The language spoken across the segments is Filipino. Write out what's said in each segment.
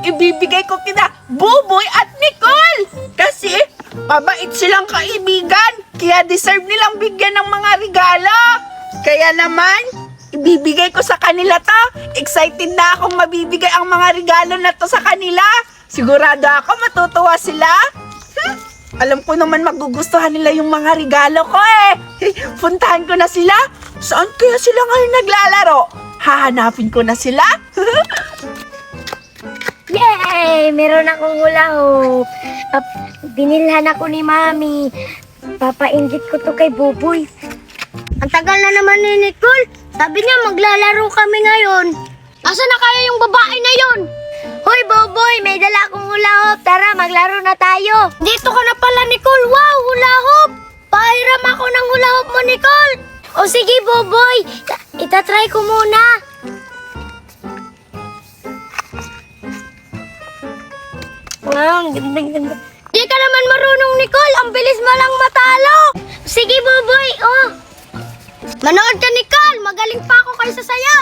ibibigay ko kina Buboy at Nicole. Kasi mabait silang kaibigan, kaya deserve nilang bigyan ng mga regalo. Kaya naman, ibibigay ko sa kanila to. Excited na akong mabibigay ang mga regalo na to sa kanila. Sigurado ako matutuwa sila. Alam ko naman magugustuhan nila yung mga regalo ko eh. Puntahan ko na sila. Saan kaya sila ngayon naglalaro? Hahanapin ko na sila. Yay! Meron akong hula hoop. Binilhan ako ni Mami. Papainggit ko to kay Buboy. Ang tagal na naman ni Nicole. Sabi niya maglalaro kami ngayon. Asa na kaya yung babae na yon? Hoy Buboy, may dala akong hula hoop. Tara, maglaro na tayo. Dito ka na pala, Nicole. Wow, hula hoop. Pahiram ako ng hula hoop mo, Nicole. O sige, Buboy. Itatry ko muna. Wow, ang ganda. Di ka naman marunong, Nicole. Ang bilis mo lang matalo. Sige, Buboy. Oh. Manood ka, Nicole. Magaling pa ako kaysa saya.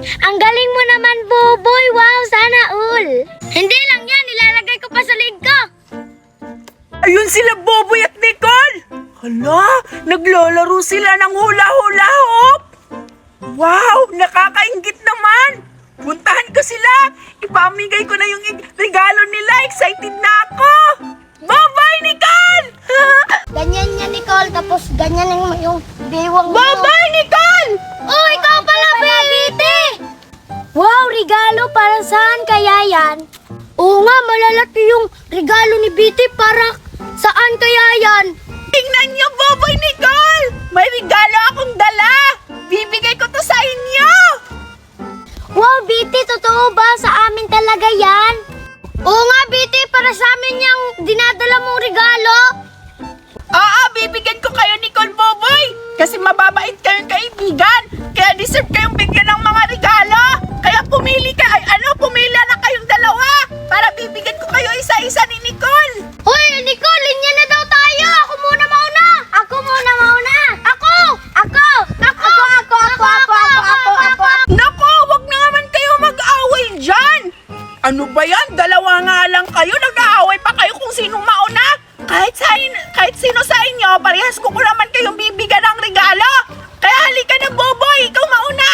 Ang galing mo naman, Buboy. Wow, sana all. Hindi lang yan. Nilalagay ko pa sa leg ko. Ayun sila Buboy at Nicole. Hala, naglalaro sila ng hula-hula hoop. Wow, nakakaingit naman. Puntahan ko sila. Ipamigay ko na yung regalo nila. Excited na ako. Bye-bye, Nicole! Ganyan niya, Nicole. Tapos ganyan yung bewang mo. Bye-bye, Nicole! Oh, ikaw pala, Biti! Wow, regalo. Para saan kaya yan? Oo nga, malalaki yung regalo ni Biti. Para saan kaya yan? Tingnan niyo, Buboy, Nicole! May regalo akong dala. Bibigay ko to sa inyo. Wow, Biti, totoo ba? Sa amin talaga yan? Oo nga, Biti. Para sa amin yung dinadala mong regalo. Oo, bibigyan ko kayo, Nicole, Buboy. Kasi mababait kayong kaibigan. Kaya deserve kayong bigyan ng mga regalo. Kaya pumili na kayong dalawa. Para bibigyan ko kayo isa-isa ni Nicole. Hoy, Nicole, linya na daw tayo. Ako muna mauna. Ako muna mauna. Ako. Nako, wag na naman kayo mag-away dyan. Ano ba yan? Dalawa nga lang kayo. Nag-aaway pa kayo kung sino mauna. Kahit sino sa inyo, parehas ko naman kayong bibigyan ng regalo. Kaya halika na, Buboy. Ikaw mauna.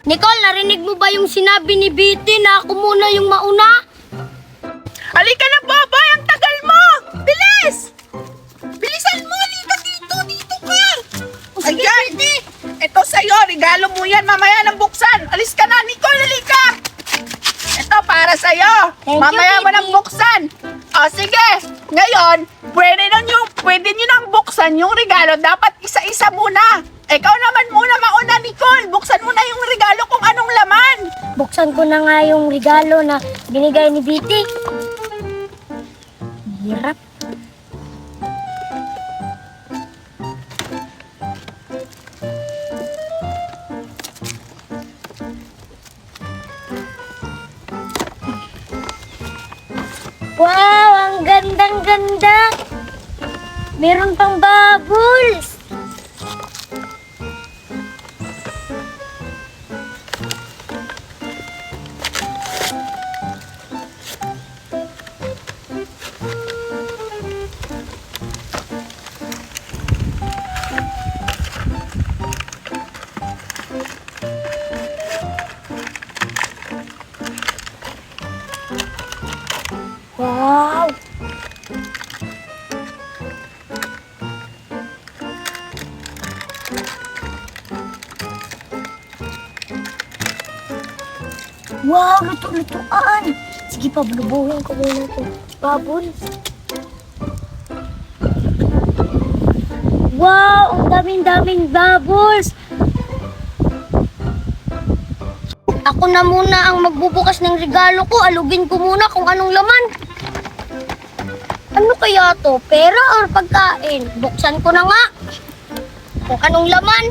Nicole, narinig mo ba yung sinabi ni Biti na ako muna yung mauna? Halika na, Buboy. Ang tagal mo. Bilis. Bilisan mo. Halika dito. Dito ka. Sige, Ayan. Biti. Ito sa'yo. Regalo mo yan. Mamaya nang buksan. Alis ka na, Nicole. Halika. Ito para sa'yo. Thank you, Mamaya mo Biti. nang buksan. O, sige. Ngayon, pwede nyo nang buksan yung regalo. Dapat isa-isa muna. Ikaw naman muna mauna, Nicole. Buksan mo na yung regalo kung anong laman. Buksan ko na nga yung regalo na binigay ni Biti. Hirap. Wow, ang gandang-ganda. Meron pang bubbles. Wow! Wow, luto-lutuan! Sige pa, bulubuhin ko muna ito. Bubbles. Wow, ang daming-daming bubbles! Ako na muna ang magbubukas ng regalo ko. Alugin ko muna kung anong laman. Ano kaya to? Pera or pagkain? Buksan ko na nga. Kung anong laman.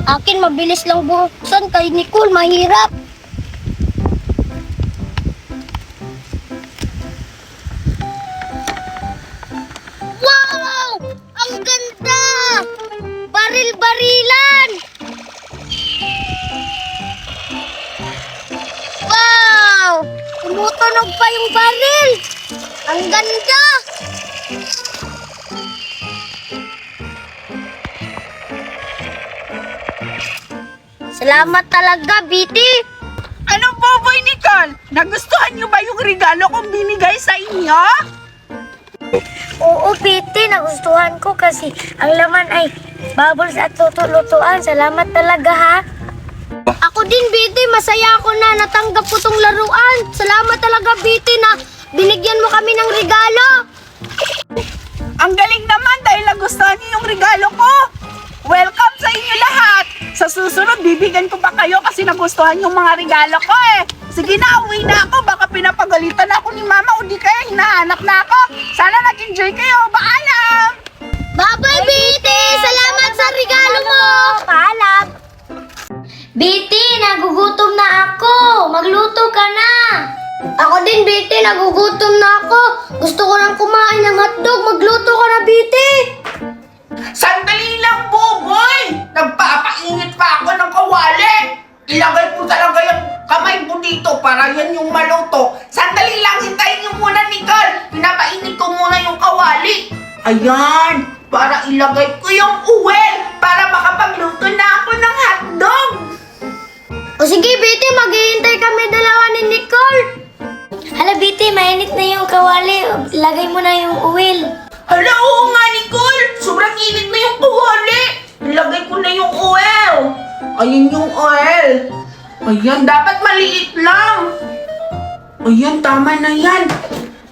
Akin, mabilis lang buksan. Kay Nicole, mahirap. tumutunog pa yung baril. Ang ganda. Salamat talaga, Biti. Ano, Boboy Nicole? Nagustuhan niyo ba yung regalo kong binigay sa inyo? Oo, Biti, nagustuhan ko kasi ang laman ay bubbles at luto-lutuan. Salamat talaga, ha? Ako din, Biti. Masaya ako na natanggap ko tong laruan. Salamat talaga, Biti, na binigyan mo kami ng regalo. Ang galing naman dahil nagustuhan niyo yung regalo ko. Welcome sa inyo lahat. Sa susunod, bibigyan ko pa kayo kasi nagustuhan yung mga regalo ko eh. Sige na, uwi na ako. Baka pinapagalitan ako ni Mama o di kaya hinahanap na ako. Sana nag-enjoy kayo. Paalam! Bye-bye, Biti! Salamat sa regalo mo! Paalam! Biti, nagugutom na ako! Magluto ka na! Ako din, Biti, nagugutom na ako! Gusto ko nang kumain ng hotdog! Magluto ka na, Biti! Sandali lang, Boboy! Nagpapainit pa ako ng kawali. Ilagay ko talaga yung kamay mo dito para yan yung maluto. Sandali lang, hintayin niyo muna, Nicole. Pinapainit ko muna yung kawali. Ayan, para ilagay ko yung uwel para makapagluto na ako ng hotdog. O sige, Biti, maghihintay kami dalawa ni Nicole! Hala, Biti, mainit na yung kawali. Lagay mo na yung uwil. Hala, oo nga, Nicole. Sobrang init na yung kawali. Ilagay ko na yung oil. Ayun yung oil. Ayan, dapat maliit lang. Ayan, tama na yan.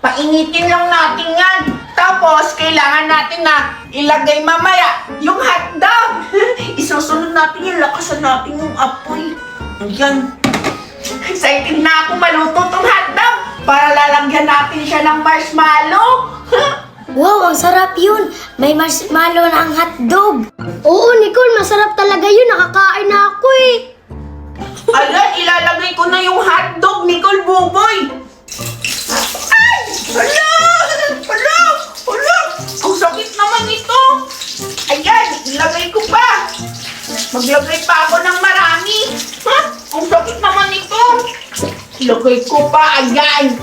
Painitin lang natin yan. Tapos, kailangan natin na ilagay mamaya yung hotdog. Isusunod natin yung lakasan natin yung apoy. Ayan. Excited na ako maluto tong hotdog para lalagyan natin siya ng marshmallow. Wow, ang sarap yun. May marshmallow na ang hotdog. Oo, Nicole, masarap talaga yun. Nakakain na ako eh. Ayan, ilalagay ko na yung hotdog, Nicole Buboy. Ay! Hala! Hala! Hala! Ang sakit naman ito. Ayan, ilagay ko pa. Maglagay pa ako ng marami. Ha? Ang sakit naman ito. Ilagay ko pa, ayan.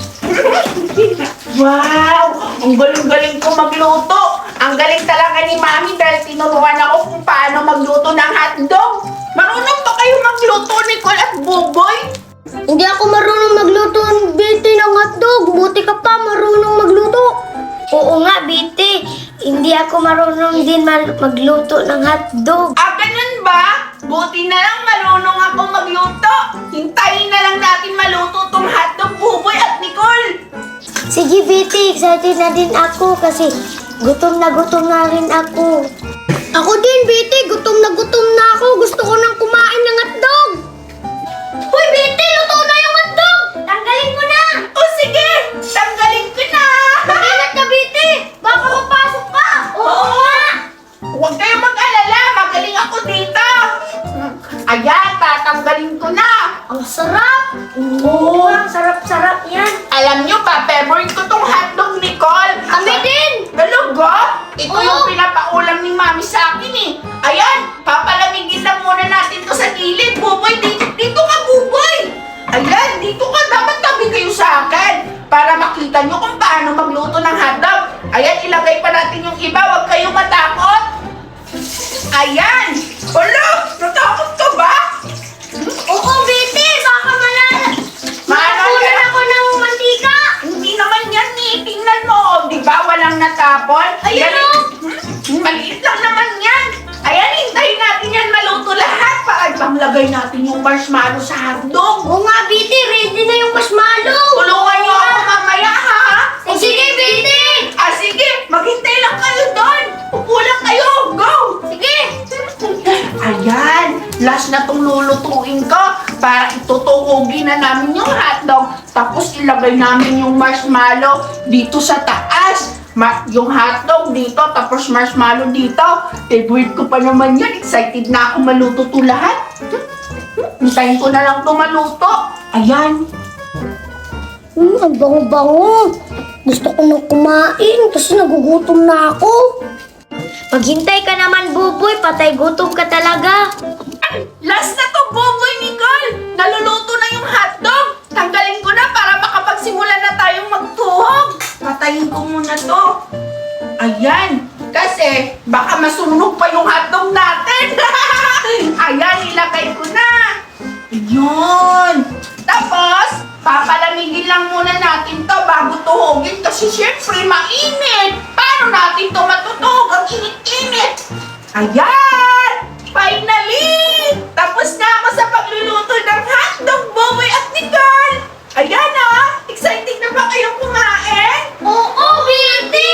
Wow! Ang galing-galing ko magluto. Ang galing talaga ni Mami dahil tinuruan ako kung paano magluto ng hotdog. Marunong ba kayo magluto, Nicole at Buboy? Hindi ako marunong magluto ng Biti ng hotdog. Buti ka pa marunong magluto. Oo nga, Biti. Hindi ako marunong din magluto ng hotdog. Ah, ganun ba? Buti na lang marunong ako magluto. Hintayin na lang natin maluto tong hotdog, Buboy at Nicole. Sige, Biti. Excited na din ako kasi gutom na rin ako. Ako din, Biti. Gutom na ako. Gusto ko nang kumain ng hotdog. Hoy, Biti! Luto na yung hotdog! Tanggalin mo na! O sige, tanggalin ko na. Mag-ingat ka, Biti! Baka mapasok ka! Oo nga! Huwag kayong mag-alala, magaling ako dito. Ayan, tatanggalin ko na. Ang sarap! Oo, ang sarap-sarap yan. Alam nyo ba, favorite ko tong hotdog, Nicole. Kami din! Talaga? Ito Oo. yung pinapaulam ni Mami sa akin eh. Ayan, papalamigin lang muna natin to sa gilid. Buboy, dito ka, Buboy. Ayan, dito ka. Dapat tabi kayo sa akin para makita nyo kung paano magluto ng hotdog. Ayan, ilagay pa natin yung iba. Huwag kayong matakot. Ayan. Hala, natakot ka ba? Oo, Biti! Baka Maano Makunan yan? ako ng mantika! Hindi naman yan eh. Tingnan mo. Di ba? Walang natapon. Ayun, Yan, oh. Maliit lang naman yan. Ayan, hintayin natin yan maluto lahat para ipanglagay natin yung marshmallow sa hotdog. Oo nga, Biti! Ready na yung marshmallow! Tulungan niyo ako mamaya, ha? O sige, Biti! Ah, sige. Maghintay lang kayo doon. Upo lang kayo. Go! Sige! Ayan. Last na tong lulutuin ko para itutuhugin na namin yung hotdog. Tapos ilagay namin yung marshmallow dito sa taas. Yung hotdog dito, tapos marshmallow dito. Favorite ko pa naman yan. Excited na ako maluto to lahat. Hintayin ko na lang to maluto. Ayan. Ang bango-bango. Gusto ko nang kumain kasi nagugutom na ako. Maghintay ka naman, Buboy. Patay gutom ka talaga. Last na to, Boboy, Nicole! Naluluto na yung hotdog! Tanggalin ko na para makapagsimula Ayan. Kasi baka masunog pa yung hotdog natin. Ayan, ilagay ko na. Ayun. Tapos, papalamigin lang muna natin to bago tuhogin kasi syempre mainit. Paano natin to matutuhog? Ang init-init. Ayan! Finally! Tapos na ako sa pagluluto ng hotdog, Boboy at Nicole! Ayan excited na ba kayong kumain? Oo, Biti!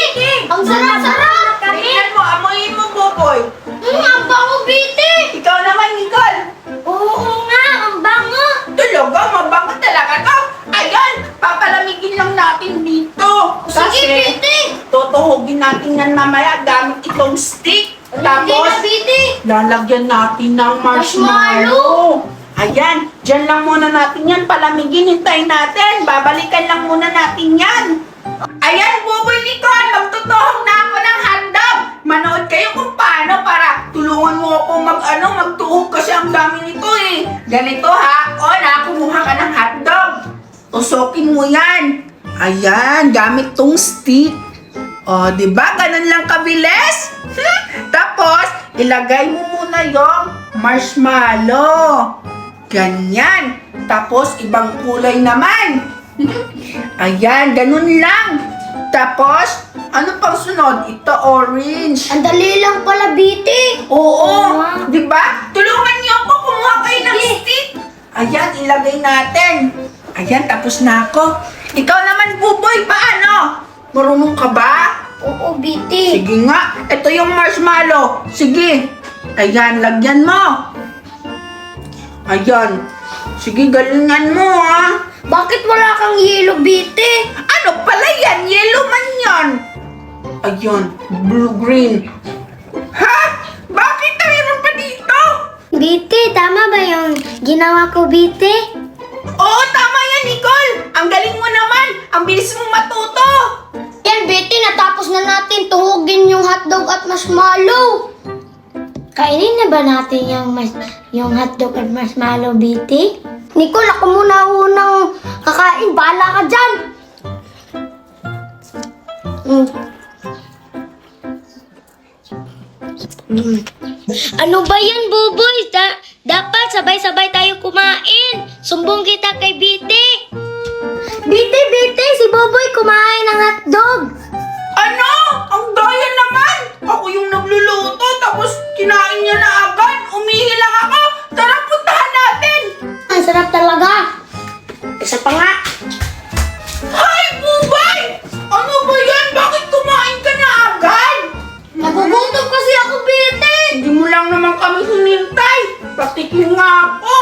Ang sarap-sarap! Tingnan mo, amoyin mo, Boboy. Ang bango, Biti! Ikaw naman, Nicole. Oo nga, ang bango! Talaga, mabango talaga to. Ayan, papalamigin lang natin dito. Sige, Biti! Tutuhogin natin yan mamaya gamit itong stick. Hindi na, Tapos, Biti! lalagyan natin ng marshmallow. Ayan, dyan lang muna natin yan. Palamigin, hintayin natin. Babalikan lang muna natin yan. Ayan, Buboy Nicole, magtutuhog na ako ng hotdog. Manood kayo kung paano para tulungan mo ako magtuhog kasi ang dami nito eh. Ganito ha, kumuha ka ng hotdog. Tusokin mo yan. Ayan, gamit tong stick. O, di ba? Ganun lang kabilis. Tapos, ilagay mo muna yung marshmallow. Ganyan. Tapos, ibang kulay naman. Ayan, ganun lang. Tapos, ano pang sunod? Ito, orange. Ang dali lang pala, Biti! Oo, Wow. di ba? Tulungan niyo ako, kumuha kayo ng Sige. stick. Ayan, ilagay natin. Ayan, tapos na ako. Ikaw naman, Buboy, paano? Marunong ka ba? Oo, Biti! Sige nga, ito yung marshmallow. Sige. Ayan, lagyan mo. Ayan. Sige, galingan mo ha. Bakit wala kang yellow, Biti? Ano pala yan? Yellow man yan. Ayun, blue-green. Ha? Bakit mayroon pa dito? Biti, tama ba yung ginawa ko, Biti? Oo, tama yan, Nicole. Ang galing mo naman. Ang bilis mong matuto. Yan, Biti, natapos na natin tuhugin yung hotdog at marshmallow. Kainin na ba natin yung hotdog at marshmallow, Biti? Nicole, ako muna unang kakain. Bahala ka dyan. Ano ba yan, Buboy? Dapat sabay-sabay tayo kumain. Sumbong kita kay Biti. Biti, si Buboy kumain ng hotdog. Ano? Ang daya naman. Ako yung nagluluto tapos kinain niya na agad. Umihi lang ako. Tara, puntahan natin. Ang sarap talaga. Isa pa nga. Hi, Bubay! Ano ba yan? Bakit kumain ka na agad? Nagugutom kasi ako, Biti. Hindi mo lang naman kami hinintay. Patikim nga ako.